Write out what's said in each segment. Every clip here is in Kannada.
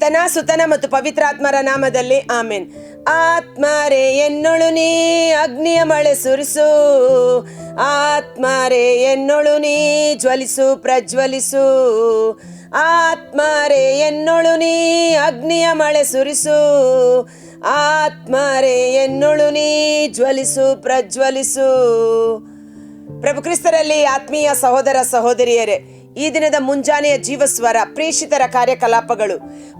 ಪಿತನ ಸುತನ ಮತ್ತು ಪವಿತ್ರಾತ್ಮರ ನಾಮದಲ್ಲಿ ಆಮೇನ್. ಆತ್ಮರೇ ಎನ್ನೊಳು ನೀ ಅಗ್ನಿಯ ಮಳೆ ಸುರಿಸು, ಆತ್ಮರೇ ಎನ್ನೊಳು ನೀ ಜ್ವಲಿಸು ಪ್ರಜ್ವಲಿಸು, ಆತ್ಮರೇ ಎನ್ನೊಳು ನೀ ಅಗ್ನಿಯ ಮಳೆ ಸುರಿಸು, ಆತ್ಮರೇ ಎನ್ನೊಳು ನೀ ಜ್ವಲಿಸು ಪ್ರಜ್ವಲಿಸು. ಪ್ರಭು ಕ್ರಿಸ್ತರಲ್ಲಿ ಆತ್ಮೀಯ ಸಹೋದರ ಸಹೋದರಿಯರೇ, ಈ ದಿನದ ಮುಂಜಾನೆಯ ಜೀವಸ್ವರ ಪ್ರೇಷಿತರ ಕಾರ್ಯಕಲಾಪಗಳು,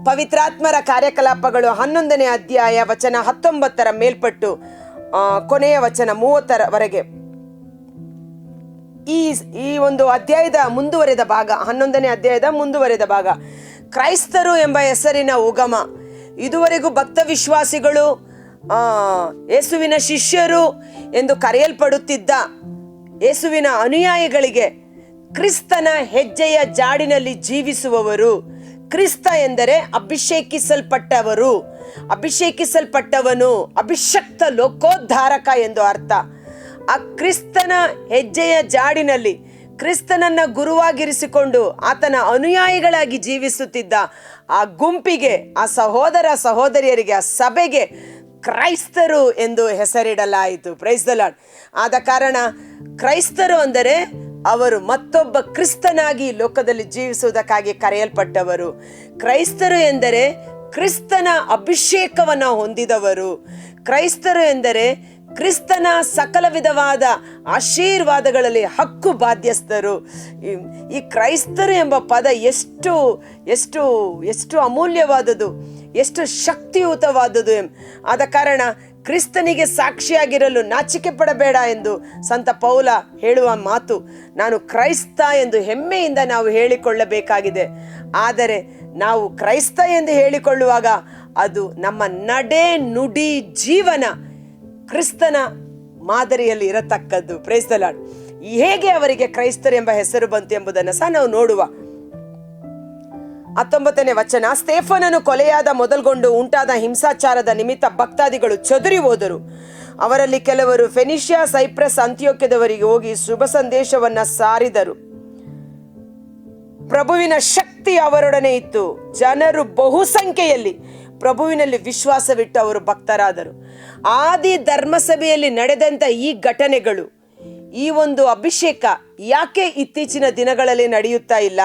ಪವಿತ್ರಾತ್ಮರ ಕಾರ್ಯಕಲಾಪಗಳು 11ನೇ ಅಧ್ಯಾಯ ವಚನ 19 ಮೇಲ್ಪಟ್ಟು ಕೊನೆಯ ವಚನ 30 ಈ ಒಂದು ಅಧ್ಯಾಯದ ಮುಂದುವರೆದ ಭಾಗ, 11ನೇ ಅಧ್ಯಾಯದ ಮುಂದುವರೆದ ಭಾಗ. ಕ್ರೈಸ್ತರು ಎಂಬ ಹೆಸರಿನ ಉಗಮ. ಇದುವರೆಗೂ ಭಕ್ತ ವಿಶ್ವಾಸಿಗಳು, ಯೇಸುವಿನ ಶಿಷ್ಯರು ಎಂದು ಕರೆಯಲ್ಪಡುತ್ತಿದ್ದ ಯೇಸುವಿನ ಅನುಯಾಯಿಗಳಿಗೆ ಕ್ರಿಸ್ತನ ಹೆಜ್ಜೆಯ ಜಾಡಿನಲ್ಲಿ ಜೀವಿಸುವವರು. ಕ್ರಿಸ್ತ ಎಂದರೆ ಅಭಿಷೇಕಿಸಲ್ಪಟ್ಟವರು, ಅಭಿಷೇಕಿಸಲ್ಪಟ್ಟವನು, ಅಭಿಷಕ್ತ ಲೋಕೋದ್ಧಾರಕ ಎಂದು ಅರ್ಥ. ಆ ಕ್ರಿಸ್ತನ ಹೆಜ್ಜೆಯ ಜಾಡಿನಲ್ಲಿ ಕ್ರಿಸ್ತನನ್ನ ಗುರುವಾಗಿರಿಸಿಕೊಂಡು ಆತನ ಅನುಯಾಯಿಗಳಾಗಿ ಜೀವಿಸುತ್ತಿದ್ದ ಆ ಗುಂಪಿಗೆ, ಆ ಸಹೋದರ ಸಹೋದರಿಯರಿಗೆ, ಆ ಸಭೆಗೆ ಕ್ರೈಸ್ತರು ಎಂದು ಹೆಸರಿಡಲಾಯಿತು. Praise the lord. ಆದ ಕಾರಣ ಕ್ರೈಸ್ತರು ಅಂದರೆ ಅವರು ಮತ್ತೊಬ್ಬ ಕ್ರಿಸ್ತನಾಗಿ ಲೋಕದಲ್ಲಿ ಜೀವಿಸುವುದಕ್ಕಾಗಿ ಕರೆಯಲ್ಪಟ್ಟವರು. ಕ್ರೈಸ್ತರು ಎಂದರೆ ಕ್ರಿಸ್ತನ ಅಭಿಷೇಕವನ್ನು ಹೊಂದಿದವರು. ಕ್ರೈಸ್ತರು ಎಂದರೆ ಕ್ರಿಸ್ತನ ಸಕಲ ವಿಧವಾದ ಆಶೀರ್ವಾದಗಳಲ್ಲಿ ಹಕ್ಕು ಬಾಧ್ಯಸ್ಥರು. ಈ ಕ್ರೈಸ್ತರು ಎಂಬ ಪದ ಎಷ್ಟು ಎಷ್ಟು ಎಷ್ಟು ಅಮೂಲ್ಯವಾದದ್ದು, ಎಷ್ಟು ಶಕ್ತಿಯುತವಾದುದು. ಆದ ಕಾರಣ ಕ್ರಿಸ್ತನಿಗೆ ಸಾಕ್ಷಿಯಾಗಿರಲು ನಾಚಿಕೆ ಪಡಬೇಡ ಎಂದು ಸಂತ ಪೌಲ ಹೇಳುವ ಮಾತು ನಾನು ಕ್ರೈಸ್ತ ಎಂದು ಹೆಮ್ಮೆಯಿಂದ ನಾವು ಹೇಳಿಕೊಳ್ಳಬೇಕಾಗಿದೆ. ಆದರೆ ನಾವು ಕ್ರೈಸ್ತ ಎಂದು ಹೇಳಿಕೊಳ್ಳುವಾಗ ಅದು ನಮ್ಮ ನಡೆ ನುಡಿ ಜೀವನ ಕ್ರಿಸ್ತನ ಮಾದರಿಯಲ್ಲಿ ಇರತಕ್ಕದ್ದು. Praise the lord. ಹೇಗೆ ಅವರಿಗೆ ಕ್ರೈಸ್ತರು ಎಂಬ ಹೆಸರು ಬಂತು ಎಂಬುದನ್ನು ಸಹ ನಾವು ನೋಡುವ. 19ನೇ ವಚನ. ಸ್ಟೇಫನನು ಕೊಲೆಯಾದ ಮೊದಲುಗೊಂಡು ಉಂಟಾದ ಹಿಂಸಾಚಾರದ ನಿಮಿತ್ತ ಭಕ್ತಾದಿಗಳು ಚದುರಿ ಹೋದರು. ಅವರಲ್ಲಿ ಕೆಲವರು ಫೆನಿಷಿಯಾ, ಸೈಪ್ರಸ್, ಅಂತಿಯೋಕ್ಯದವರಿಗೆ ಹೋಗಿ ಶುಭ ಸಂದೇಶವನ್ನ ಸಾರಿದರು. ಪ್ರಭುವಿನ ಶಕ್ತಿ ಅವರೊಡನೆ ಇತ್ತು. ಜನರು ಬಹುಸಂಖ್ಯೆಯಲ್ಲಿ ಪ್ರಭುವಿನಲ್ಲಿ ವಿಶ್ವಾಸವಿಟ್ಟು ಅವರು ಭಕ್ತರಾದರು. ಆದಿ ಧರ್ಮಸಭೆಯಲ್ಲಿ ನಡೆದಂಥ ಈ ಘಟನೆಗಳು, ಈ ಒಂದು ಅಭಿಷೇಕ ಯಾಕೆ ಇತ್ತೀಚಿನ ದಿನಗಳಲ್ಲಿ ನಡೆಯುತ್ತಾ ಇಲ್ಲ?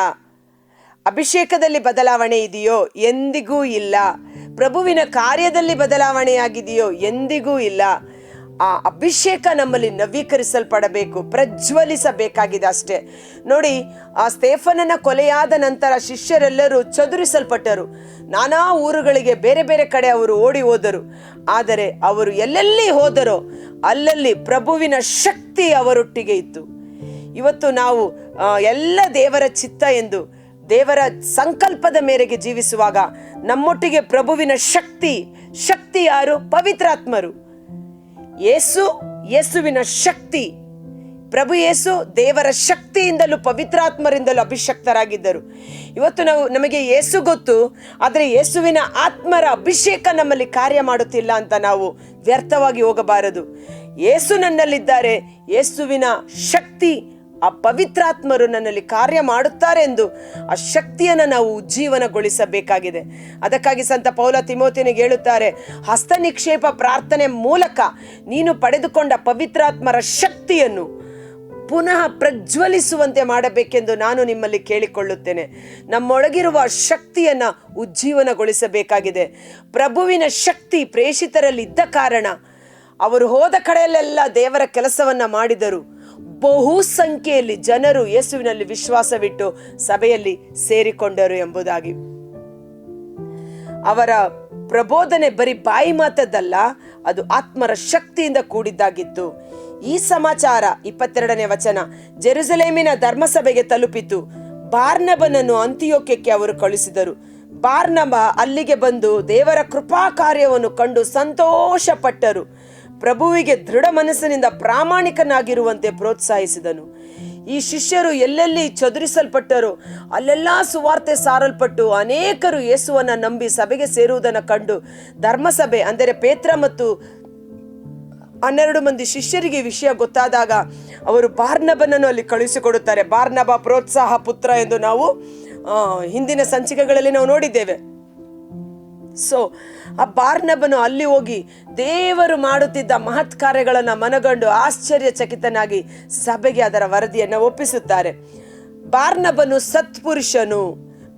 ಅಭಿಷೇಕದಲ್ಲಿ ಬದಲಾವಣೆ ಇದೆಯೋ? ಎಂದಿಗೂ ಇಲ್ಲ. ಪ್ರಭುವಿನ ಕಾರ್ಯದಲ್ಲಿ ಬದಲಾವಣೆಯಾಗಿದೆಯೋ? ಎಂದಿಗೂ ಇಲ್ಲ. ಆ ಅಭಿಷೇಕ ನಮ್ಮಲ್ಲಿ ನವೀಕರಿಸಲ್ಪಡಬೇಕು, ಪ್ರಜ್ವಲಿಸಬೇಕಾಗಿದೆ ಅಷ್ಟೇ. ನೋಡಿ, ಆ ಸ್ಟೇಫನನ ಕೊಲೆಯಾದ ನಂತರ ಶಿಷ್ಯರೆಲ್ಲರೂ ಚದುರಿಸಲ್ಪಟ್ಟರು. ನಾನಾ ಊರುಗಳಿಗೆ ಬೇರೆ ಬೇರೆ ಕಡೆ ಅವರು ಓಡಿ ಹೋದರು. ಆದರೆ ಅವರು ಎಲ್ಲೆಲ್ಲಿ ಹೋದರೋ ಅಲ್ಲಲ್ಲಿ ಪ್ರಭುವಿನ ಶಕ್ತಿ ಅವರೊಟ್ಟಿಗೆ ಇತ್ತು. ಇವತ್ತು ನಾವು ಎಲ್ಲ ದೇವರ ಚಿತ್ತ ಎಂದು, ದೇವರ ಸಂಕಲ್ಪದ ಮೇರೆಗೆ ಜೀವಿಸುವಾಗ ನಮ್ಮೊಟ್ಟಿಗೆ ಪ್ರಭುವಿನ ಶಕ್ತಿ ಯಾರು? ಪವಿತ್ರಾತ್ಮರು. ಯೇಸುವಿನ ಶಕ್ತಿ. ಪ್ರಭು ಯೇಸು ದೇವರ ಶಕ್ತಿಯಿಂದಲೂ ಪವಿತ್ರಾತ್ಮರಿಂದಲೂ ಅಭಿಷಕ್ತರಾಗಿದ್ದರು. ಇವತ್ತು ನಮಗೆ ಯೇಸು ಗೊತ್ತು, ಆದರೆ ಯೇಸುವಿನ ಆತ್ಮರ ಅಭಿಷೇಕ ನಮ್ಮಲ್ಲಿ ಕಾರ್ಯ ಮಾಡುತ್ತಿಲ್ಲ ಅಂತ ನಾವು ವ್ಯರ್ಥವಾಗಿ ಹೋಗಬಾರದು. ಯೇಸು ನನ್ನಲ್ಲಿದ್ದಾರೆ, ಯೇಸುವಿನ ಶಕ್ತಿ, ಆ ಪವಿತ್ರಾತ್ಮರು ನನ್ನಲ್ಲಿ ಕಾರ್ಯ ಮಾಡುತ್ತಾರೆ ಎಂದು ಆ ಶಕ್ತಿಯನ್ನು ನಾವು ಉಜ್ಜೀವನಗೊಳಿಸಬೇಕಾಗಿದೆ. ಅದಕ್ಕಾಗಿ ಸಂತ ಪೌಲ ತಿಮೋಥಿಯನಿಗೆ ಹೇಳುತ್ತಾರೆ, ಹಸ್ತ ನಿಕ್ಷೇಪ ಪ್ರಾರ್ಥನೆ ಮೂಲಕ ನೀನು ಪಡೆದುಕೊಂಡ ಪವಿತ್ರಾತ್ಮರ ಶಕ್ತಿಯನ್ನು ಪುನಃ ಪ್ರಜ್ವಲಿಸುವಂತೆ ಮಾಡಬೇಕೆಂದು ನಾನು ನಿಮ್ಮಲ್ಲಿ ಕೇಳಿಕೊಳ್ಳುತ್ತೇನೆ. ನಮ್ಮೊಳಗಿರುವ ಶಕ್ತಿಯನ್ನು ಉಜ್ಜೀವನಗೊಳಿಸಬೇಕಾಗಿದೆ. ಪ್ರಭುವಿನ ಶಕ್ತಿ ಪ್ರೇಷಿತರಲ್ಲಿ ಇದ್ದ ಕಾರಣ ಅವರು ಹೋದ ಕಡೆಯಲ್ಲೆಲ್ಲ ದೇವರ ಕೆಲಸವನ್ನ ಮಾಡಿದರು. ಬಹುಸಂಖ್ಯೆಯಲ್ಲಿ ಜನರು ಯೇಸುವಿನಲ್ಲಿ ವಿಶ್ವಾಸವಿಟ್ಟು ಸಭೆಯಲ್ಲಿ ಸೇರಿಕೊಂಡರು ಎಂಬುದಾಗಿ. ಅವರ ಪ್ರಬೋಧನೆ ಬರೀ ಬಾಯಿ ಮಾತದ್ದಲ್ಲ, ಅದು ಆತ್ಮರ ಶಕ್ತಿಯಿಂದ ಕೂಡಿದ್ದಾಗಿತ್ತು. ಈ ಸಮಾಚಾರ 22ನೇ ವಚನ. ಜೆರುಸಲೇಮಿನ ಧರ್ಮಸಭೆಗೆ ತಲುಪಿತು. ಬಾರ್ನಬನನ್ನು ಅಂತಿಯೋಕ್ಯಕ್ಕೆ ಅವರು ಕಳುಹಿಸಿದರು. ಬಾರ್ನಬ ಅಲ್ಲಿಗೆ ಬಂದು ದೇವರ ಕೃಪಾ ಕಾರ್ಯವನ್ನು ಕಂಡು ಸಂತೋಷ ಪಟ್ಟರು. ಪ್ರಭುವಿಗೆ ದೃಢ ಮನಸ್ಸಿನಿಂದ ಪ್ರಾಮಾಣಿಕನಾಗಿರುವಂತೆ ಪ್ರೋತ್ಸಾಹಿಸಿದನು. ಈ ಶಿಷ್ಯರು ಎಲ್ಲೆಲ್ಲಿ ಚದುರಿಸಲ್ಪಟ್ಟರು ಅಲ್ಲೆಲ್ಲ ಸುವಾರ್ತೆ ಸಾರಲ್ಪಟ್ಟು ಅನೇಕರು ಯೇಸುವನ್ನ ನಂಬಿ ಸಭೆಗೆ ಸೇರುವುದನ್ನು ಕಂಡು ಧರ್ಮಸಭೆ ಅಂದರೆ ಪೇತ್ರ ಮತ್ತು 12 ಮಂದಿ ಶಿಷ್ಯರಿಗೆ ವಿಷಯ ಗೊತ್ತಾದಾಗ ಅವರು ಬಾರ್ನಬನನ್ನು ಅಲ್ಲಿ ಕಳುಹಿಸಿಕೊಡುತ್ತಾರೆ. ಬಾರ್ನಬ ಪ್ರೋತ್ಸಾಹ ಪುತ್ರ ಎಂದು ನಾವು ಹಿಂದಿನ ಸಂಚಿಕೆಗಳಲ್ಲಿ ನಾವು ನೋಡಿದ್ದೇವೆ. ಸೊ ಆ ಬಾರ್ನಬನು ಅಲ್ಲಿ ಹೋಗಿ ದೇವರು ಮಾಡುತ್ತಿದ್ದ ಮಹತ್ ಕಾರ್ಯಗಳನ್ನು ಮನಗಂಡು ಆಶ್ಚರ್ಯಚಕಿತನಾಗಿ ಸಭೆಗೆ ಅದರ ವರದಿಯನ್ನು ಒಪ್ಪಿಸುತ್ತಾರೆ. ಬಾರ್ನಬನು ಸತ್ಪುರುಷನು,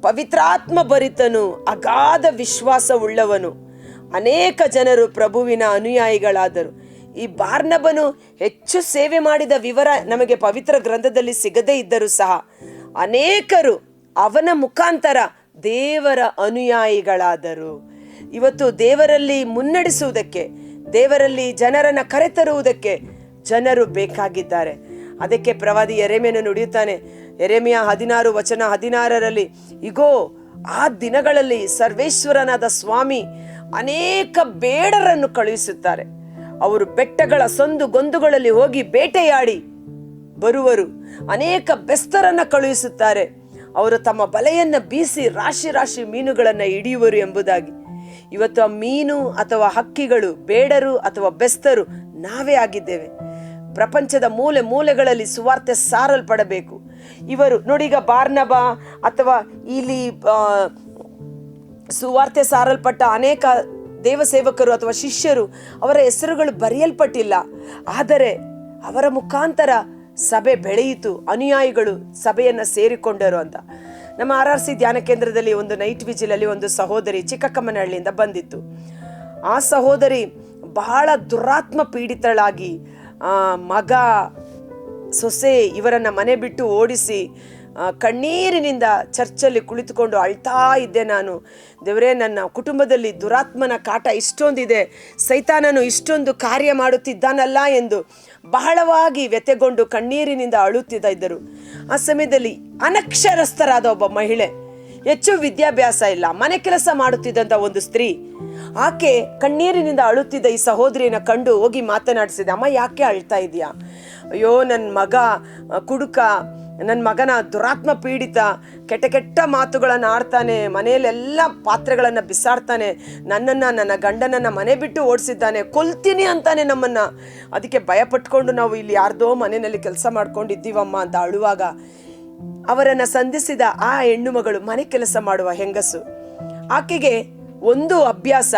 ಪವಿತ್ರಾತ್ಮ ಭರಿತನು, ಅಗಾಧ ವಿಶ್ವಾಸವುಳ್ಳವನು. ಅನೇಕ ಜನರು ಪ್ರಭುವಿನ ಅನುಯಾಯಿಗಳಾದರು. ಈ ಬಾರ್ನಬನು ಹೆಚ್ಚು ಸೇವೆ ಮಾಡಿದ ವಿವರ ನಮಗೆ ಪವಿತ್ರ ಗ್ರಂಥದಲ್ಲಿ ಸಿಗದೇ ಇದ್ದರೂ ಸಹ ಅನೇಕರು ಅವನ ಮುಖಾಂತರ ದೇವರ ಅನುಯಾಯಿಗಳಾದರು. ಇವತ್ತು ದೇವರಲ್ಲಿ ಮುನ್ನಡೆಸುವುದಕ್ಕೆ, ದೇವರಲ್ಲಿ ಜನರನ್ನು ಕರೆತರುವುದಕ್ಕೆ ಜನರು ಬೇಕಾಗಿದ್ದಾರೆ. ಅದಕ್ಕೆ ಪ್ರವಾದಿ ಯೆರೆಮೀಯನು ನುಡಿಯುತ್ತಾನೆ, ಯೆರೆಮೀಯ 16:16 ಇಗೋ, ಆ ದಿನಗಳಲ್ಲಿ ಸರ್ವೇಶ್ವರನಾದ ಸ್ವಾಮಿ ಅನೇಕ ಬೇಡರನ್ನು ಕಳುಹಿಸುತ್ತಾರೆ. ಅವರು ಬೆಟ್ಟಗಳ ಸಂದು ಗೊಂದುಗಳಲ್ಲಿ ಹೋಗಿ ಬೇಟೆಯಾಡಿ ಬರುವರು. ಅನೇಕ ಬೆಸ್ತರನ್ನು ಕಳುಹಿಸುತ್ತಾರೆ. ಅವರು ತಮ್ಮ ಬಲೆಯನ್ನು ಬೀಸಿ ರಾಶಿ ರಾಶಿ ಮೀನುಗಳನ್ನು ಹಿಡಿಯುವರು ಎಂಬುದಾಗಿ. ಇವತ್ತು ಆ ಮೀನು ಅಥವಾ ಹಕ್ಕಿಗಳು, ಬೇಡರು ಅಥವಾ ಬೆಸ್ತರು ನಾವೇ ಆಗಿದ್ದೇವೆ. ಪ್ರಪಂಚದ ಮೂಲೆ ಮೂಲೆಗಳಲ್ಲಿ ಸುವಾರ್ತೆ ಸಾರಲ್ಪಡಬೇಕು. ಇವರು ನೋಡಿ, ಈಗ ಬಾರ್ನಬ ಅಥವಾ ಇಲ್ಲಿ ಸುವಾರ್ತೆ ಸಾರಲ್ಪಟ್ಟ ಅನೇಕ ದೇವಸೇವಕರು ಅಥವಾ ಶಿಷ್ಯರು, ಅವರ ಹೆಸರುಗಳು ಬರೆಯಲ್ಪಟ್ಟಿಲ್ಲ. ಆದರೆ ಅವರ ಮುಖಾಂತರ ಸಭೆ ಬೆಳೆಯಿತು, ಅನುಯಾಯಿಗಳು ಸಭೆಯನ್ನು ಸೇರಿಕೊಂಡರು ಅಂತ. ನಮ್ಮ RRC ಧ್ಯಾನ ಕೇಂದ್ರದಲ್ಲಿ ಒಂದು ನೈಟ್ ವಿಜಿಲಲ್ಲಿ ಒಂದು ಸಹೋದರಿ ಚಿಕ್ಕಕ್ಕಮ್ಮನಹಳ್ಳಿಯಿಂದ ಬಂದಿತ್ತು. ಆ ಸಹೋದರಿ ಬಹಳ ದುರಾತ್ಮ ಪೀಡಿತಳಾಗಿ ಮಗ, ಸೊಸೆ ಇವರನ್ನು ಮನೆ ಬಿಟ್ಟು ಓಡಿಸಿ ಕಣ್ಣೀರಿನಿಂದ ಚರ್ಚಲ್ಲಿ ಕುಳಿತುಕೊಂಡು ಅಳ್ತಾ ಇದ್ದೆ. ನಾನು, ದೇವರೇ, ನನ್ನ ಕುಟುಂಬದಲ್ಲಿ ದುರಾತ್ಮನ ಕಾಟ ಇಷ್ಟೊಂದಿದೆ, ಸೈತಾನನು ಇಷ್ಟೊಂದು ಕಾರ್ಯ ಮಾಡುತ್ತಿದ್ದಾನಲ್ಲ ಎಂದು ಬಹಳವಾಗಿ ವ್ಯಥೆಗೊಂಡು ಕಣ್ಣೀರಿನಿಂದ ಅಳುತ್ತಿದ್ದ ಇದ್ದರು. ಆ ಸಮಯದಲ್ಲಿ ಅನಕ್ಷರಸ್ಥರಾದ ಒಬ್ಬ ಮಹಿಳೆ, ಹೆಚ್ಚು ವಿದ್ಯಾಭ್ಯಾಸ ಇಲ್ಲ, ಮನೆ ಕೆಲಸ ಮಾಡುತ್ತಿದ್ದಂಥ ಒಂದು ಸ್ತ್ರೀ, ಆಕೆ ಕಣ್ಣೀರಿನಿಂದ ಅಳುತ್ತಿದ್ದ ಈ ಸಹೋದರಿಯನ್ನು ಕಂಡು ಹೋಗಿ ಮಾತನಾಡಿಸಿದೆ. ಅಮ್ಮ, ಯಾಕೆ ಅಳ್ತಾ ಇದೆಯಾ? ಅಯ್ಯೋ, ನನ್ನ ಮಗ ಕುಡುಕ, ನನ್ನ ಮಗನ ದುರಾತ್ಮ ಪೀಡಿತ, ಕೆಟ್ಟ ಕೆಟ್ಟ ಮಾತುಗಳನ್ನು ಆಡ್ತಾನೆ, ಮನೆಯಲ್ಲೆಲ್ಲ ಪಾತ್ರೆಗಳನ್ನು ಬಿಸಾಡ್ತಾನೆ, ನನ್ನನ್ನು, ನನ್ನ ಗಂಡನನ್ನು ಮನೆ ಬಿಟ್ಟು ಓಡಿಸಿದ್ದಾನೆ, ಕೊಲ್ತೀನಿ ಅಂತಾನೆ ನಮ್ಮನ್ನು. ಅದಕ್ಕೆ ಭಯಪಟ್ಕೊಂಡು ನಾವು ಇಲ್ಲಿ ಯಾರ್ದೋ ಮನೆಯಲ್ಲಿ ಕೆಲಸ ಮಾಡ್ಕೊಂಡಿದ್ದೀವಮ್ಮ ಅಂತ ಅಳುವಾಗ ಅವರನ್ನು ಸಂಧಿಸಿದ ಆ ಹೆಣ್ಣು ಮಗಳು ಮನೆ ಕೆಲಸ ಮಾಡುವ ಹೆಂಗಸು. ಆಕೆಗೆ ಒಂದು ಅಭ್ಯಾಸ,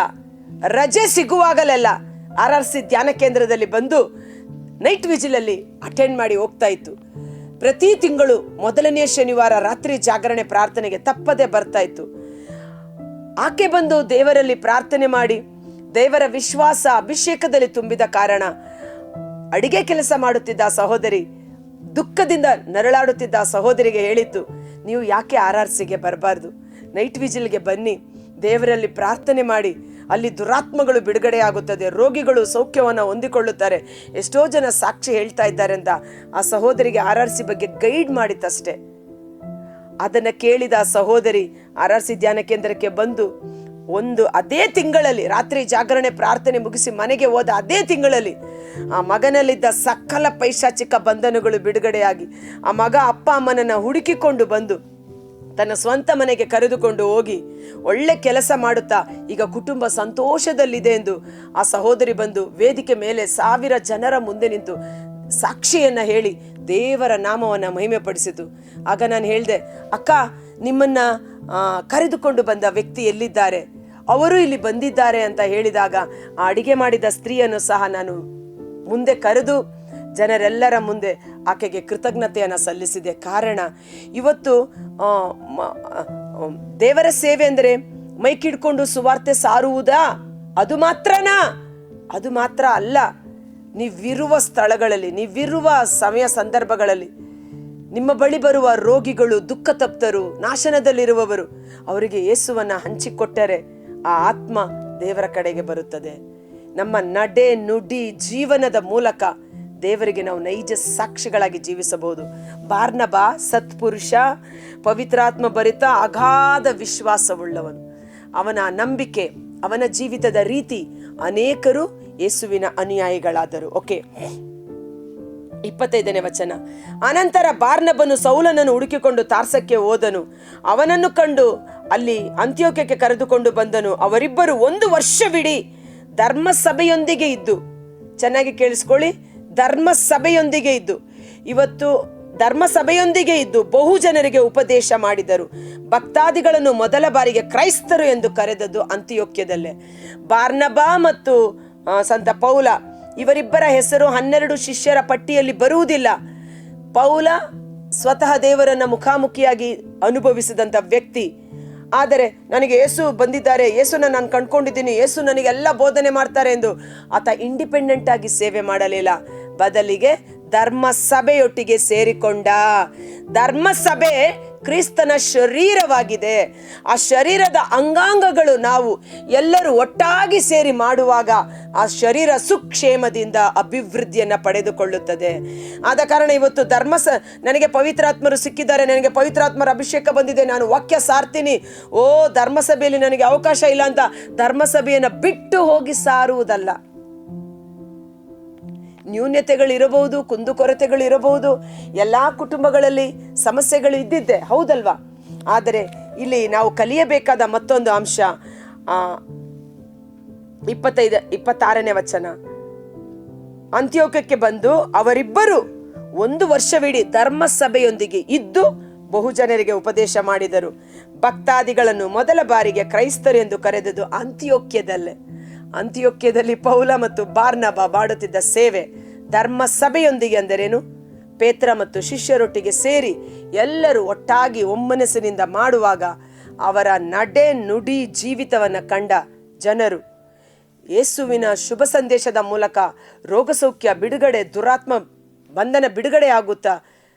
ರಜೆ ಸಿಗುವಾಗಲೆಲ್ಲ RRC ಧ್ಯಾನ ಕೇಂದ್ರದಲ್ಲಿ ಬಂದು ನೈಟ್ ವಿಜಿಲಲ್ಲಿ ಅಟೆಂಡ್ ಮಾಡಿ ಹೋಗ್ತಾ ಇತ್ತು. ಪ್ರತಿ ತಿಂಗಳು ಮೊದಲನೇ ಶನಿವಾರ ರಾತ್ರಿ ಜಾಗರಣೆ ಪ್ರಾರ್ಥನೆಗೆ ತಪ್ಪದೆ ಬರ್ತಾ ಇತ್ತು. ಆಕೆ ಬಂದು ದೇವರಲ್ಲಿ ಪ್ರಾರ್ಥನೆ ಮಾಡಿ ದೇವರ ವಿಶ್ವಾಸ ಅಭಿಷೇಕದಲ್ಲಿ ತುಂಬಿದ ಕಾರಣ ಅಡಿಗೆ ಕೆಲಸ ಮಾಡುತ್ತಿದ್ದ ಸಹೋದರಿ, ದುಃಖದಿಂದ ನರಳಾಡುತ್ತಿದ್ದ ಸಹೋದರಿಗೆ ಹೇಳಿತ್ತು, ನೀವು ಯಾಕೆ RRCಗೆ ಬರಬಾರ್ದು, ನೈಟ್ ವಿಜಿಲ್ಗೆ ಬನ್ನಿ, ದೇವರಲ್ಲಿ ಪ್ರಾರ್ಥನೆ ಮಾಡಿ, ಅಲ್ಲಿ ದುರಾತ್ಮಗಳು ಬಿಡುಗಡೆ ಆಗುತ್ತದೆ, ರೋಗಿಗಳು ಸೌಖ್ಯವನ್ನು ಹೊಂದಿಕೊಳ್ಳುತ್ತಾರೆ, ಎಷ್ಟೋ ಜನ ಸಾಕ್ಷಿ ಹೇಳ್ತಾ ಇದ್ದಾರೆ ಅಂತ ಆ ಸಹೋದರಿಗೆ RRC ಬಗ್ಗೆ ಗೈಡ್ ಮಾಡಿತ್ತಷ್ಟೆ. ಅದನ್ನು ಕೇಳಿದ ಆ ಸಹೋದರಿ RRC ಧ್ಯಾನ ಕೇಂದ್ರಕ್ಕೆ ಬಂದು ಅದೇ ತಿಂಗಳಲ್ಲಿ ರಾತ್ರಿ ಜಾಗರಣೆ ಪ್ರಾರ್ಥನೆ ಮುಗಿಸಿ ಮನೆಗೆ ಹೋದ ಅದೇ ತಿಂಗಳಲ್ಲಿ ಆ ಮಗನಲ್ಲಿದ್ದ ಸಕಲ ಪೈಶಾಚಿಕ ಬಂಧನಗಳು ಬಿಡುಗಡೆಯಾಗಿ ಆ ಮಗ ಅಪ್ಪ ಅಮ್ಮನನ್ನು ಹುಡುಕಿಕೊಂಡು ಬಂದು ತನ್ನ ಸ್ವಂತ ಮನೆಗೆ ಕರೆದುಕೊಂಡು ಹೋಗಿ ಒಳ್ಳೆ ಕೆಲಸ ಮಾಡುತ್ತಾ ಈಗ ಕುಟುಂಬ ಸಂತೋಷದಲ್ಲಿದೆ ಎಂದು ಆ ಸಹೋದರಿ ಬಂದು ವೇದಿಕೆ ಮೇಲೆ 1000 ಜನರ ಮುಂದೆ ನಿಂತು ಸಾಕ್ಷಿಯನ್ನ ಹೇಳಿ ದೇವರ ನಾಮವನ್ನು ಮಹಿಮೆ ಪಡಿಸಿತು. ಆಗ ನಾನು ಹೇಳಿದೆ, ಅಕ್ಕ, ನಿಮ್ಮನ್ನ ಕರೆದುಕೊಂಡು ಬಂದ ವ್ಯಕ್ತಿ ಎಲ್ಲಿದ್ದಾರೆ, ಅವರು ಇಲ್ಲಿ ಬಂದಿದ್ದಾರೆ ಅಂತ ಹೇಳಿದಾಗ ಆ ಅಡಿಗೆ ಮಾಡಿದ ಸ್ತ್ರೀಯನ್ನು ಸಹ ನಾನು ಮುಂದೆ ಕರೆದು ಜನರೆಲ್ಲರ ಮುಂದೆ ಆಕೆಗೆ ಕೃತಜ್ಞತೆಯನ್ನು ಸಲ್ಲಿಸಿದೆ. ಕಾರಣ ಇವತ್ತು ದೇವರ ಸೇವೆ ಅಂದರೆ ಮೈಕಿಡ್ಕೊಂಡು ಸುವಾರ್ತೆ ಸಾರುವುದಾ? ಅದು ಮಾತ್ರ ಅಲ್ಲ. ನೀವಿರುವ ಸ್ಥಳಗಳಲ್ಲಿ, ನೀವಿರುವ ಸಮಯ ಸಂದರ್ಭಗಳಲ್ಲಿ ನಿಮ್ಮ ಬಳಿ ಬರುವ ರೋಗಿಗಳು, ದುಃಖ ತಪ್ತರು, ನಾಶನದಲ್ಲಿರುವವರು, ಅವರಿಗೆ ಯೇಸುವನ್ನು ಹಂಚಿಕೊಟ್ಟರೆ ಆ ಆತ್ಮ ದೇವರ ಕಡೆಗೆ ಬರುತ್ತದೆ. ನಮ್ಮ ನಡೆ ನುಡಿ ಜೀವನದ ಮೂಲಕ ದೇವರಿಗೆ ನಾವು ನೈಜ ಸಾಕ್ಷಿಗಳಾಗಿ ಜೀವಿಸಬಹುದು. ಬಾರ್ನಬ ಸತ್ಪುರುಷ, ಪವಿತ್ರಾತ್ಮ ಭರಿತ, ಅಗಾಧ ವಿಶ್ವಾಸವುಳ್ಳವನು. ಅವನ ನಂಬಿಕೆ, ಅವನ ಜೀವಿತದ ರೀತಿ ಅನೇಕರು ಯೇಸುವಿನ ಅನುಯಾಯಿಗಳಾದರು. ಓಕೆ, 25ನೇ ವಚನ. ಅನಂತರ ಬಾರ್ನಬನು ಸೌಲನನ್ನು ಹುಡುಕಿಕೊಂಡು ತಾರ್ಸಕ್ಕೆ ಹೋದನು. ಅವನನ್ನು ಕಂಡು ಅಲ್ಲಿ ಅಂತ್ಯೋಕ್ಯಕ್ಕೆ ಕರೆದುಕೊಂಡು ಬಂದನು. ಅವರಿಬ್ಬರು 1 ವರ್ಷವಿಡೀ ಧರ್ಮ ಸಭೆಯೊಂದಿಗೆ ಇದ್ದು, ಚೆನ್ನಾಗಿ ಕೇಳಿಸ್ಕೊಳ್ಳಿ, ಧರ್ಮ ಸಭೆಯೊಂದಿಗೆ ಇದ್ದು. ಇವತ್ತು ಧರ್ಮಸಭೆಯೊಂದಿಗೆ ಇದ್ದು ಬಹು ಜನರಿಗೆ ಉಪದೇಶ ಮಾಡಿದರು. ಭಕ್ತಾದಿಗಳನ್ನು ಮೊದಲ ಬಾರಿಗೆ ಕ್ರೈಸ್ತರು ಎಂದು ಕರೆದದ್ದು ಅಂತಿಯೋಕ್ಯದಲ್ಲೇ. ಬಾರ್ನಬಾ ಮತ್ತು ಸಂತ ಪೌಲ ಇವರಿಬ್ಬರ ಹೆಸರು 12 ಶಿಷ್ಯರ ಪಟ್ಟಿಯಲ್ಲಿ ಬರುವುದಿಲ್ಲ. ಪೌಲ ಸ್ವತಃ ದೇವರನ್ನ ಮುಖಾಮುಖಿಯಾಗಿ ಅನುಭವಿಸಿದಂಥ ವ್ಯಕ್ತಿ. ಆದರೆ ನನಗೆ ಯೇಸು ಬಂದಿದ್ದಾರೆ, ಯೇಸುನ ನಾನು ಕಂಡ್ಕೊಂಡಿದ್ದೀನಿ, ಯೇಸು ನನಗೆಲ್ಲ ಬೋಧನೆ ಮಾಡ್ತಾರೆ ಎಂದು ಆತ ಇಂಡಿಪೆಂಡೆಂಟ್ ಆಗಿ ಸೇವೆ ಮಾಡಲಿಲ್ಲ. ಬದಲಿಗೆ ಧರ್ಮಸಭೆಯೊಟ್ಟಿಗೆ ಸೇರಿಕೊಂಡ. ಧರ್ಮಸಭೆ ಕ್ರಿಸ್ತನ ಶರೀರವಾಗಿದೆ. ಆ ಶರೀರದ ಅಂಗಾಂಗಗಳು ನಾವು ಎಲ್ಲರೂ ಒಟ್ಟಾಗಿ ಸೇರಿ ಮಾಡುವಾಗ ಆ ಶರೀರ ಸುಕ್ಷೇಮದಿಂದ ಅಭಿವೃದ್ಧಿಯನ್ನ ಪಡೆದುಕೊಳ್ಳುತ್ತದೆ. ಆದ ಕಾರಣ ಇವತ್ತು ನನಗೆ ಪವಿತ್ರಾತ್ಮರು ಸಿಕ್ಕಿದ್ದಾರೆ, ನನಗೆ ಪವಿತ್ರಾತ್ಮರ ಅಭಿಷೇಕ ಬಂದಿದೆ, ನಾನು ವಾಕ್ಯ ಸಾರ್ತೀನಿ, ಧರ್ಮಸಭೆಯಲ್ಲಿ ನನಗೆ ಅವಕಾಶ ಇಲ್ಲ ಅಂತ ಧರ್ಮಸಭೆಯನ್ನ ಬಿಟ್ಟು ಹೋಗಿ ಸಾರುವುದಲ್ಲ. ನ್ಯೂನ್ಯತೆಗಳಿರಬಹುದು, ಕುಂದುಕೊರತೆಗಳಿರಬಹುದು, ಎಲ್ಲಾ ಕುಟುಂಬಗಳಲ್ಲಿ ಸಮಸ್ಯೆಗಳು ಇದ್ದಿದ್ದೆ, ಹೌದಲ್ವಾ? ಆದರೆ ಇಲ್ಲಿ ನಾವು ಕಲಿಯಬೇಕಾದ ಮತ್ತೊಂದು ಅಂಶ 26ನೇ ವಚನ. ಅಂತ್ಯೋಕ್ಯಕ್ಕೆ ಬಂದು ಅವರಿಬ್ಬರು 1 ವರ್ಷವಿಡೀ ಧರ್ಮಸಭೆಯೊಂದಿಗೆ ಇದ್ದು ಬಹುಜನರಿಗೆ ಉಪದೇಶ ಮಾಡಿದರು. ಭಕ್ತಾದಿಗಳನ್ನು ಮೊದಲ ಬಾರಿಗೆ ಕ್ರೈಸ್ತರು ಎಂದು ಕರೆದದ್ದು ಅಂತಿಯೋಕ್ಯದಲ್ಲಿ ಪೌಲ ಮತ್ತು ಬಾರ್ನಬಾ ಮಾಡುತ್ತಿದ್ದ ಸೇವೆ ಧರ್ಮಸಭೆಯೊಂದಿಗೆ ಅಂದರೇನು? ಪೇತ್ರ ಮತ್ತು ಶಿಷ್ಯರೊಟ್ಟಿಗೆ ಸೇರಿ ಎಲ್ಲರೂ ಒಟ್ಟಾಗಿ ಒಮ್ಮನಸ್ಸಿನಿಂದ ಮಾಡುವಾಗ ಅವರ ನಡೆ ನುಡಿ ಜೀವಿತವನ್ನು ಕಂಡ ಜನರು ಯೇಸುವಿನ ಶುಭ ಸಂದೇಶದ ಮೂಲಕ ರೋಗಸೌಖ್ಯ ಬಿಡುಗಡೆ, ದುರಾತ್ಮ ಬಂಧನ ಬಿಡುಗಡೆ ಆಗುತ್ತಾ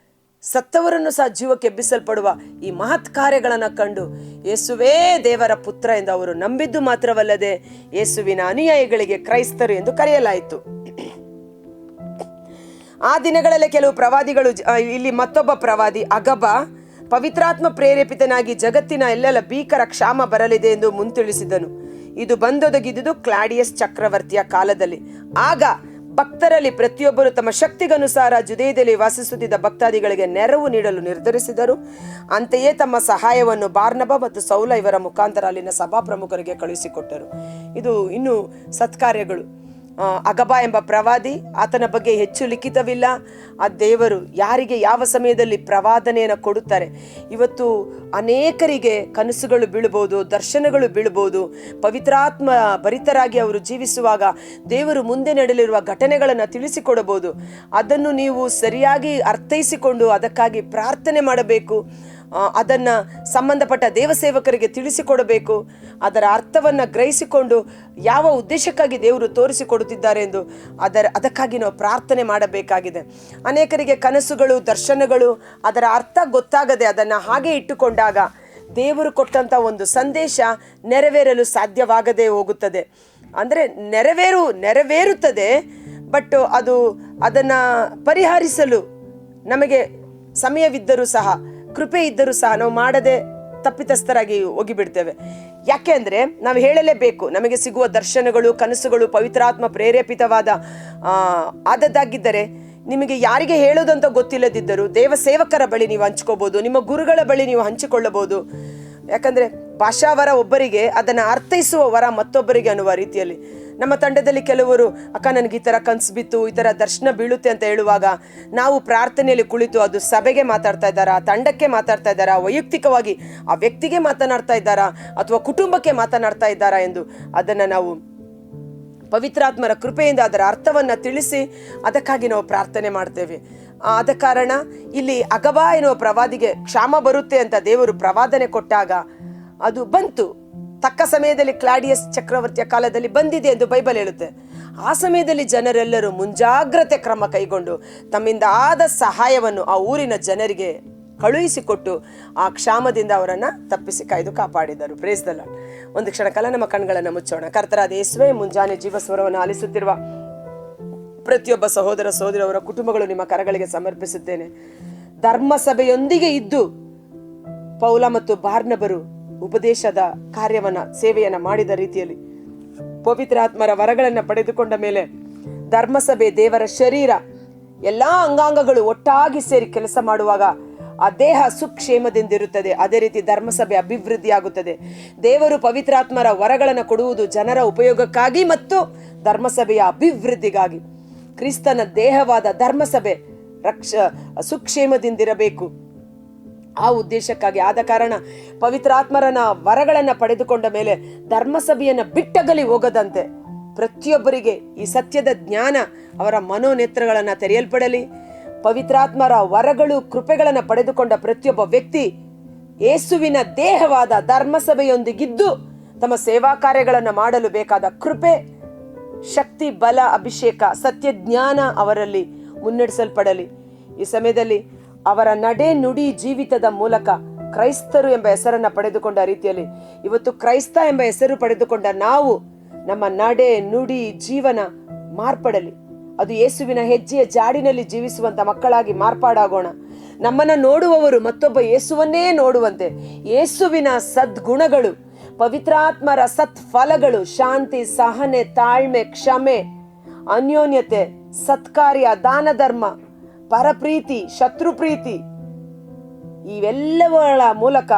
ಸತ್ತವರನ್ನು ಸಹ ಜೀವಕ್ಕೆ ಎಬ್ಬಿಸಲ್ಪಡುವ ಈ ಮಹತ್ ಕಾರ್ಯಗಳನ್ನು ಕಂಡು ಯೇಸುವೇ ದೇವರ ಪುತ್ರ ಎಂದು ಅವರು ನಂಬಿದ್ದು ಮಾತ್ರವಲ್ಲದೆ ಯೇಸುವಿನ ಅನುಯಾಯಿಗಳಿಗೆ ಕ್ರೈಸ್ತರು ಎಂದು ಕರೆಯಲಾಯಿತು. ಆ ದಿನಗಳಲ್ಲೇ ಕೆಲವು ಪ್ರವಾದಿಗಳು, ಇಲ್ಲಿ ಮತ್ತೊಬ್ಬ ಪ್ರವಾದಿ ಅಗಬ ಪವಿತ್ರಾತ್ಮ ಪ್ರೇರೇಪಿತನಾಗಿ ಜಗತ್ತಿನ ಎಲ್ಲೆಲ್ಲ ಭೀಕರ ಕ್ಷಾಮ ಬರಲಿದೆ ಎಂದು ಮುಂತಿಳಿಸಿದನು. ಇದು ಬಂದೊದಗಿದುದು ಕ್ಲಾಡಿಯಸ್ ಚಕ್ರವರ್ತಿಯ ಕಾಲದಲ್ಲಿ. ಆಗ ಭಕ್ತರಲ್ಲಿ ಪ್ರತಿಯೊಬ್ಬರು ತಮ್ಮ ಶಕ್ತಿಗನುಸಾರ ಜುದೇಯದಲ್ಲಿ ವಾಸಿಸುತ್ತಿದ್ದ ಭಕ್ತಾದಿಗಳಿಗೆ ನೆರವು ನೀಡಲು ನಿರ್ಧರಿಸಿದರು. ಅಂತೆಯೇ ತಮ್ಮ ಸಹಾಯವನ್ನು ಬಾರ್ನಬ ಮತ್ತು ಸೌಲ ಇವರ ಮುಖಾಂತರ ಅಲ್ಲಿನ ಸಭಾ ಪ್ರಮುಖರಿಗೆ ಕಳುಹಿಸಿಕೊಟ್ಟರು. ಇದು ಇನ್ನು ಸತ್ಕಾರ್ಯಗಳು. ಅಗಬ ಎಂಬ ಪ್ರವಾದಿ, ಆತನ ಬಗ್ಗೆ ಹೆಚ್ಚು ಲಿಖಿತವಿಲ್ಲ. ಆ ದೇವರು ಯಾರಿಗೆ ಯಾವ ಸಮಯದಲ್ಲಿ ಪ್ರವಾದನೆಯನ್ನು ಕೊಡುತ್ತಾರೆ. ಇವತ್ತು ಅನೇಕರಿಗೆ ಕನಸುಗಳು ಬೀಳಬಹುದು, ದರ್ಶನಗಳು ಬೀಳಬಹುದು. ಪವಿತ್ರಾತ್ಮ ಭರಿತರಾಗಿ ಅವರು ಜೀವಿಸುವಾಗ ದೇವರು ಮುಂದೆ ನಡೆಯಲಿರುವ ಘಟನೆಗಳನ್ನು ತಿಳಿಸಿಕೊಡಬಹುದು. ಅದನ್ನು ನೀವು ಸರಿಯಾಗಿ ಅರ್ಥೈಸಿಕೊಂಡು ಅದಕ್ಕಾಗಿ ಪ್ರಾರ್ಥನೆ ಮಾಡಬೇಕು. ಅದನ್ನು ಸಂಬಂಧಪಟ್ಟ ದೇವಸೇವಕರಿಗೆ ತಿಳಿಸಿಕೊಡಬೇಕು. ಅದರ ಅರ್ಥವನ್ನು ಗ್ರಹಿಸಿಕೊಂಡು ಯಾವ ಉದ್ದೇಶಕ್ಕಾಗಿ ದೇವರು ತೋರಿಸಿಕೊಡುತ್ತಿದ್ದಾರೆ ಎಂದು ಅದಕ್ಕಾಗಿ ನಾವು ಪ್ರಾರ್ಥನೆ ಮಾಡಬೇಕಾಗಿದೆ. ಅನೇಕರಿಗೆ ಕನಸುಗಳು, ದರ್ಶನಗಳು, ಅದರ ಅರ್ಥ ಗೊತ್ತಾಗದೆ ಅದನ್ನು ಹಾಗೆ ಇಟ್ಟುಕೊಂಡಾಗ ದೇವರು ಕೊಟ್ಟಂಥ ಒಂದು ಸಂದೇಶ ನೆರವೇರಲು ಸಾಧ್ಯವಾಗದೇ ಹೋಗುತ್ತದೆ. ಅಂದರೆ ನೆರವೇರುತ್ತದೆ, ಬಟ್ ಅದನ್ನು ಪರಿಹರಿಸಲು ನಮಗೆ ಸಮಯವಿದ್ದರೂ ಸಹ, ಕೃಪೆ ಇದ್ದರೂ ಸಹ ನಾವು ಮಾಡದೆ ತಪ್ಪಿತಸ್ಥರಾಗಿ ಹೋಗಿಬಿಡ್ತೇವೆ. ಯಾಕೆ ಅಂದರೆ ನಾವು ಹೇಳಲೇಬೇಕು. ನಮಗೆ ಸಿಗುವ ದರ್ಶನಗಳು, ಕನಸುಗಳು ಪವಿತ್ರಾತ್ಮ ಪ್ರೇರೇಪಿತವಾದ ಆದದ್ದಾಗಿದ್ದರೆ ನಿಮಗೆ ಯಾರಿಗೆ ಹೇಳೋದಂತ ಗೊತ್ತಿಲ್ಲದಿದ್ದರೂ ದೇವಸೇವಕರ ಬಳಿ ನೀವು ಹಂಚ್ಕೋಬಹುದು, ನಿಮ್ಮ ಗುರುಗಳ ಬಳಿ ನೀವು ಹಂಚಿಕೊಳ್ಳಬಹುದು. ಯಾಕಂದರೆ ಭಾಷಾವರ ಒಬ್ಬರಿಗೆ ಅದನ್ನು ಅರ್ಥೈಸುವ ವರ ಮತ್ತೊಬ್ಬರಿಗೆ ಅನ್ನುವ ರೀತಿಯಲ್ಲಿ ನಮ್ಮ ತಂಡದಲ್ಲಿ ಕೆಲವರು, ಅಕ್ಕ ನನಗೆ ಈ ಥರ ಕನಸು ಬಿತ್ತು, ಈ ಥರ ದರ್ಶನ ಬೀಳುತ್ತೆ ಅಂತ ಹೇಳುವಾಗ ನಾವು ಪ್ರಾರ್ಥನೆಯಲ್ಲಿ ಕುಳಿತು ಅದು ಸಭೆಗೆ ಮಾತಾಡ್ತಾ ಇದ್ದಾರಾ, ತಂಡಕ್ಕೆ ಮಾತಾಡ್ತಾ ಇದ್ದಾರಾ, ವೈಯಕ್ತಿಕವಾಗಿ ಆ ವ್ಯಕ್ತಿಗೆ ಮಾತನಾಡ್ತಾ ಇದ್ದಾರಾ ಅಥವಾ ಕುಟುಂಬಕ್ಕೆ ಮಾತನಾಡ್ತಾ ಇದ್ದಾರಾ ಎಂದು ಅದನ್ನು ನಾವು ಪವಿತ್ರಾತ್ಮರ ಕೃಪೆಯಿಂದ ಅದರ ಅರ್ಥವನ್ನು ತಿಳಿಸಿ ಅದಕ್ಕಾಗಿ ನಾವು ಪ್ರಾರ್ಥನೆ ಮಾಡ್ತೇವೆ. ಆದ ಕಾರಣ ಇಲ್ಲಿ ಅಗಬ ಎನ್ನುವ ಪ್ರವಾದಿಗೆ ಕ್ಷಾಮ ಬರುತ್ತೆ ಅಂತ ದೇವರು ಪ್ರವಾದನೆ ಕೊಟ್ಟಾಗ ಅದು ಬಂತು. ತಕ್ಕ ಸಮಯದಲ್ಲಿ ಕ್ಲಾಡಿಯಸ್ ಚಕ್ರವರ್ತಿಯ ಕಾಲದಲ್ಲಿ ಬಂದಿದೆ ಎಂದು ಬೈಬಲ್ ಹೇಳುತ್ತೆ. ಆ ಸಮಯದಲ್ಲಿ ಜನರೆಲ್ಲರೂ ಮುಂಜಾಗ್ರತೆ ಕ್ರಮ ಕೈಗೊಂಡು ತಮ್ಮಿಂದ ಆದ ಸಹಾಯವನ್ನು ಆ ಊರಿನ ಜನರಿಗೆ ಕಳುಹಿಸಿಕೊಟ್ಟು ಆ ಕ್ಷಾಮದಿಂದ ಅವರನ್ನು ತಪ್ಪಿಸಿ ಕಾಪಾಡಿದರು. Praise the lord. ಒಂದು ಕ್ಷಣ ಕಾಲ ನಮ್ಮ ಕಣ್ಗಳನ್ನು ಮುಚ್ಚೋಣ. ಕರ್ತರಾದ ಯೇಸುವೇ, ಮುಂಜಾನೆ ಜೀವಸ್ವರವನ್ನು ಆಲಿಸುತ್ತಿರುವ ಪ್ರತಿಯೊಬ್ಬ ಸಹೋದರ ಸಹೋದರವರ ಕುಟುಂಬಗಳು ನಿಮ್ಮ ಕರಗಳಿಗೆ ಸಮರ್ಪಿಸುತ್ತೇನೆ. ಧರ್ಮಸಭೆಯೊಂದಿಗೆ ಇದ್ದು ಪೌಲ ಮತ್ತು ಬಾರ್ನಬರು ಉಪದೇಶದ ಕಾರ್ಯವನ್ನ, ಸೇವೆಯನ್ನ ಮಾಡಿದ ರೀತಿಯಲ್ಲಿ ಪವಿತ್ರಾತ್ಮರ ವರಗಳನ್ನು ಪಡೆದುಕೊಂಡ ಮೇಲೆ ಧರ್ಮಸಭೆ ದೇವರ ಶರೀರ, ಎಲ್ಲಾ ಅಂಗಾಂಗಗಳು ಒಟ್ಟಾಗಿ ಸೇರಿ ಕೆಲಸ ಮಾಡುವಾಗ ಆ ದೇಹ ಸುಕ್ಷೇಮದಿಂದಿರುತ್ತದೆ. ಅದೇ ರೀತಿ ಧರ್ಮಸಭೆ ಅಭಿವೃದ್ಧಿ ಆಗುತ್ತದೆ. ದೇವರು ಪವಿತ್ರಾತ್ಮರ ವರಗಳನ್ನು ಕೊಡುವುದು ಜನರ ಉಪಯೋಗಕ್ಕಾಗಿ ಮತ್ತು ಧರ್ಮಸಭೆಯ ಅಭಿವೃದ್ಧಿಗಾಗಿ. ಕ್ರಿಸ್ತನ ದೇಹವಾದ ಧರ್ಮಸಭೆ ಸುಕ್ಷೇಮದಿಂದಿರಬೇಕು. ಆ ಉದ್ದೇಶಕ್ಕಾಗಿ ಆದ ಕಾರಣ ಪವಿತ್ರಾತ್ಮರನ ವರಗಳನ್ನ ಪಡೆದುಕೊಂಡ ಮೇಲೆ ಧರ್ಮಸಭೆಯನ್ನ ಬಿಟ್ಟಗಲಿ ಹೋಗದಂತೆ ಪ್ರತಿಯೊಬ್ಬರಿಗೆ ಈ ಸತ್ಯದ ಜ್ಞಾನ ಅವರ ಮನೋನೇತ್ರಗಳನ್ನ ತೆರೆಯಲ್ಪಡಲಿ. ಪವಿತ್ರಾತ್ಮರ ವರಗಳು, ಕೃಪೆಗಳನ್ನ ಪಡೆದುಕೊಂಡ ಪ್ರತಿಯೊಬ್ಬ ವ್ಯಕ್ತಿ ಯೇಸುವಿನ ದೇಹವಾದ ಧರ್ಮಸಭೆಯೊಂದಿಗಿದ್ದು ತಮ್ಮ ಸೇವಾ ಕಾರ್ಯಗಳನ್ನು ಮಾಡಲು ಬೇಕಾದ ಕೃಪೆ, ಶಕ್ತಿ, ಬಲ, ಅಭಿಷೇಕ, ಸತ್ಯ ಜ್ಞಾನ ಅವರಲ್ಲಿ ಮುನ್ನಡೆಸಲ್ಪಡಲಿ. ಈ ಸಮಯದಲ್ಲಿ ಅವರ ನಡೆ ನುಡಿ ಜೀವಿತದ ಮೂಲಕ ಕ್ರೈಸ್ತರು ಎಂಬ ಹೆಸರನ್ನ ಪಡೆದುಕೊಂಡ ರೀತಿಯಲ್ಲಿ ಇವತ್ತು ಕ್ರೈಸ್ತ ಎಂಬ ಹೆಸರು ಪಡೆದುಕೊಂಡ ನಾವು ನಮ್ಮ ನಡೆ ನುಡಿ ಜೀವನ ಮಾರ್ಪಡಲಿ. ಅದು ಯೇಸುವಿನ ಹೆಜ್ಜೆಯ ಜಾಡಿನಲ್ಲಿ ಜೀವಿಸುವಂತ ಮಕ್ಕಳಾಗಿ ಮಾರ್ಪಾಡಾಗೋಣ. ನಮ್ಮನ್ನ ನೋಡುವವರು ಮತ್ತೊಬ್ಬ ಯೇಸುವನ್ನೇ ನೋಡುವಂತೆ ಯೇಸುವಿನ ಸದ್ಗುಣಗಳು, ಪವಿತ್ರಾತ್ಮರ ಸತ್ಫಲಗಳು, ಶಾಂತಿ, ಸಹನೆ, ತಾಳ್ಮೆ, ಕ್ಷಮೆ, ಅನ್ಯೋನ್ಯತೆ, ಸತ್ಕಾರ್ಯ, ದಾನ ಧರ್ಮ, ಪರಪ್ರೀತಿ, ಶತ್ರುಪ್ರೀತಿ, ಇವೆಲ್ಲವುಗಳ ಮೂಲಕ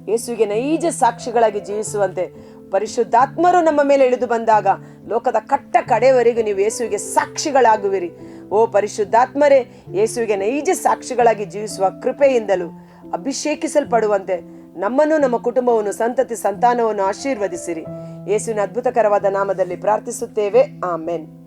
ಯೇಸುವಿಗೆ ನೈಜ ಸಾಕ್ಷಿಗಳಾಗಿ ಜೀವಿಸುವಂತೆ ಪರಿಶುದ್ಧಾತ್ಮರು ನಮ್ಮ ಮೇಲೆ ಇಳಿದು ಬಂದಾಗ ಲೋಕದ ಕಟ್ಟ ಕಡೆಯವರೆಗೂ ನೀವು ಯೇಸುವಿಗೆ ಸಾಕ್ಷಿಗಳಾಗುವಿರಿ. ಓ ಪರಿಶುದ್ಧಾತ್ಮರೇ, ಯೇಸುವಿಗೆ ನೈಜ ಸಾಕ್ಷಿಗಳಾಗಿ ಜೀವಿಸುವ ಕೃಪೆಯಿಂದಲೂ ಅಭಿಷೇಕಿಸಲ್ಪಡುವಂತೆ ನಮ್ಮನ್ನು, ನಮ್ಮ ಕುಟುಂಬವನ್ನು, ಸಂತತಿ ಸಂತಾನವನ್ನು ಆಶೀರ್ವದಿಸಿರಿ. ಯೇಸುವಿನ ಅದ್ಭುತಕರವಾದ ನಾಮದಲ್ಲಿ ಪ್ರಾರ್ಥಿಸುತ್ತೇವೆ. ಆಮೆನ್.